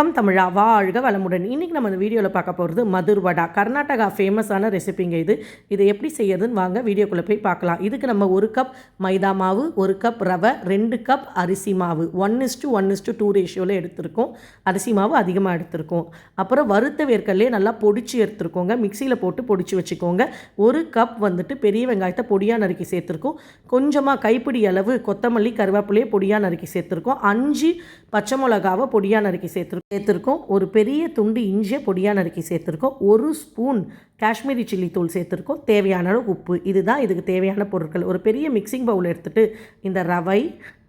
வணக்கம் தமிழா, வாழ்க வளமுடன். இன்றைக்கி நம்ம இந்த வீடியோவில் பார்க்க போகிறது மதுர் வடா. கர்நாடகா ஃபேமஸான ரெசிபிங்க இது. இதை எப்படி செய்யறதுன்னு வாங்க வீடியோக்குள்ளே போய் பார்க்கலாம். இதுக்கு நம்ம 1 கப் மைதா மாவு, 1 கப் ரவை, 2 கப் அரிசி மாவு 1:1:2 ரேஷியோவில் எடுத்திருக்கோம். அரிசி மாவு அதிகமாக எடுத்திருக்கோம். அப்புறம் வறுத்த வேர்க்கடலையே நல்லா பொடிச்சு எடுத்துருக்கோங்க. மிக்சியில் போட்டு பொடிச்சு வச்சுக்கோங்க. 1 கப் பெரிய வெங்காயத்தை பொடியாக நறுக்கி சேர்த்துருக்கோம். கொஞ்சமாக கைப்பிடி அளவு கொத்தமல்லி கருவேப்பிலையே பொடியாக நறுக்கி சேர்த்துருக்கோம். 5 பச்சை மிளகாவை பொடியாக நறுக்கி சேர்த்துருக்கோம். ஒரு பெரிய துண்டு இஞ்சியை பொடியாக நறுக்கி சேர்த்துருக்கோம். 1 ஸ்பூன் காஷ்மீரி சில்லி தூள் சேர்த்துருக்கோம். தேவையான அளவு உப்பு. இதுதான் இதுக்கு தேவையான பொருட்கள். ஒரு பெரிய மிக்சிங் பவுல் எடுத்துகிட்டு இந்த ரவை,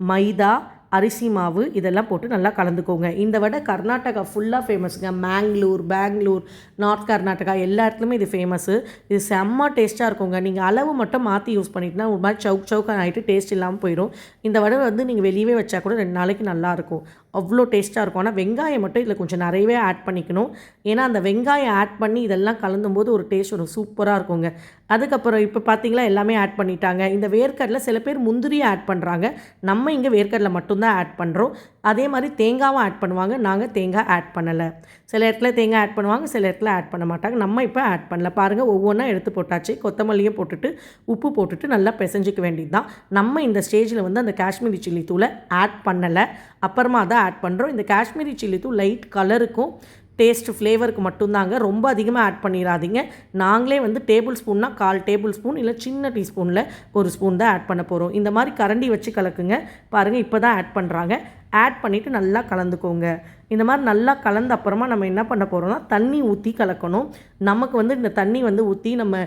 மைதா, அரிசி மாவு இதெல்லாம் போட்டு நல்லா கலந்துக்கோங்க. இந்த வடை கர்நாடகா ஃபுல்லாக ஃபேமஸுங்க. பெங்களூர், நார்த் கர்நாடகா எல்லா இடத்துலையுமே இது ஃபேமஸ்ஸு. இது செம்ம டேஸ்ட்டாக இருக்குங்க. நீங்கள் அளவு மட்டும் மாற்றி யூஸ் பண்ணிட்டுனா ஒரு மாதிரி சவுக்காக ஆகிட்டு டேஸ்ட் இல்லாமல் போயிடும். இந்த வடை நீங்கள் வெளியவே வச்சா கூட 2 நாளைக்கு நல்லாயிருக்கும். அவ்வளோ டேஸ்ட்டாக இருக்கும். ஆனால் வெங்காயம் மட்டும் இதில் கொஞ்சம் நிறையவே ஆட் பண்ணிக்கணும். ஏன்னா அந்த வெங்காயம் ஆட் பண்ணி இதெல்லாம் கலந்தும்போது ஒரு டேஸ்ட் ஒரு சூப்பராக இருக்குங்க. அதுக்கப்புறம் இப்போ பார்த்தீங்களா எல்லாமே ஆட் பண்ணிட்டாங்க. இந்த வேர்க்கடலை சில பேர் முந்திரியை ஆட் பண்ணுறாங்க. நம்ம இங்கே வேர்க்கடலை மட்டும்தான் ஆட் பண்ணுறோம். அதே மாதிரி தேங்காவும் ஆட் பண்ணுவாங்க. நாங்கள் தேங்காய் ஆட் பண்ணலை. சில இடத்துல தேங்காய் ஆட் பண்ணுவாங்க, சில இடத்துல ஆட் பண்ண மாட்டாங்க. நம்ம இப்போ ஆட் பண்ணல. பாருங்கள், ஒவ்வொன்றா எடுத்து போட்டாச்சு. கொத்தமல்லியை போட்டுட்டு உப்பு போட்டுட்டு நல்லா பிசைஞ்சிக்க வேண்டியது தான். நம்ம இந்த ஸ்டேஜில் அந்த காஷ்மீரி சில்லி தூளை ஆட் பண்ணலை. அப்புறமா தான் ஆட் பண்ணுறோம். இந்த காஷ்மீரி சில்லி தூள் லைட் கலருக்கும் டேஸ்ட் ஃப்ளேவருக்கு மட்டும்தாங்க. ரொம்ப அதிகமாக ஆட் பண்ணிடாதீங்க. நாங்களே டேபிள் ஸ்பூன்னா 1/4 டேபிள் ஸ்பூன் இல்லை சின்ன டீஸ்பூனில் 1 ஸ்பூன் தான் ஆட் பண்ண போகிறோம். இந்த மாதிரி கரண்டி வச்சு கலக்குங்க. பாருங்கள், இப்போ தான் ஆட் பண்ணுறாங்க. ஆட் பண்ணிவிட்டு நல்லா கலந்துக்கோங்க. இந்த மாதிரி நல்லா கலந்த அப்புறமா நம்ம என்ன பண்ண போகிறோம்னா தண்ணி ஊற்றி கலக்கணும். நமக்கு இந்த தண்ணி ஊற்றி நம்ம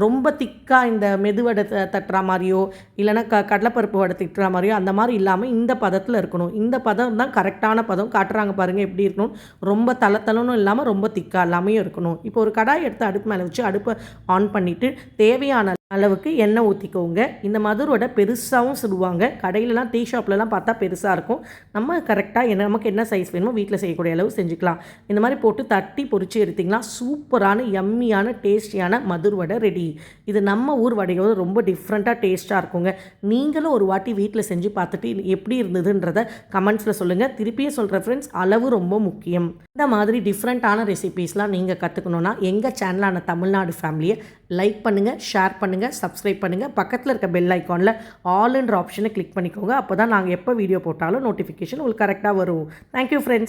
ரொம்ப திக்காக இந்த மெதுவடை தட்டுற மாதிரியோ இல்லைனா கடலைப்பருப்பு வடை திட்டுற மாதிரியோ அந்த மாதிரி இல்லாமல் இந்த பதத்தில் இருக்கணும். இந்த பதம் தான் கரெக்டான பதம். காட்டுறாங்க பாருங்கள் எப்படி இருக்கணும். ரொம்ப தளத்தலனும் இல்லாமல் ரொம்ப திக்காக எல்லாமே இருக்கணும். இப்போ ஒரு கடாய் எடுத்து அடுப்பு மேலே வச்சு அடுப்பை ஆன் பண்ணிவிட்டு தேவையான அளவுக்கு எண்ணெய் ஊற்றிக்கோங்க. இந்த மதுர் வடை பெருசாகவும் சுடுவாங்க. கடையிலலாம் டீ ஷாப்லலாம் பார்த்தா பெருசாக இருக்கும். நம்ம கரெக்டாக நமக்கு என்ன சைஸ் வேணுமோ வீட்டில் செய்யக்கூடிய அளவு செஞ்சுக்கலாம். இந்த மாதிரி போட்டு தட்டி பொரிச்சு எடுத்திங்கன்னா சூப்பரான யம்மியான டேஸ்டியான மதுர் வடை ரெடி. இது நம்ம ஊர் வடையோடு ரொம்ப டிஃப்ரெண்ட்டாக டேஸ்ட்டாக இருக்குங்க. நீங்களும் ஒரு வாட்டி வீட்டில் செஞ்சு பார்த்துட்டு எப்படி இருந்ததுன்றதை கமெண்ட்ஸில் சொல்லுங்கள். திருப்பியும் சொல்கிற ஃப்ரெண்ட்ஸ், அளவு ரொம்ப முக்கியம். இந்த மாதிரி டிஃப்ரெண்ட்டான ரெசிபீஸ்லாம் நீங்கள் கற்றுக்கணுன்னா எங்கள் சேனலான தமிழ்நாடு ஃபேமிலியை லைக் பண்ணுங்கள், ஷேர் பண்ணுங்கள், சப்ஸ்கிரைப் பண்ணுங்கள். பக்கத்தில் இருக்க பெல் ஐக்கானில் ஆல்ன்ற ஆப்ஷனை கிளிக் பண்ணிக்கோங்க. அப்போ தான் நாங்கள் எப்போ வீடியோ போட்டாலும் நோட்டிஃபிகேஷன் உங்களுக்கு கரெக்டாக வரும். Thank you friends.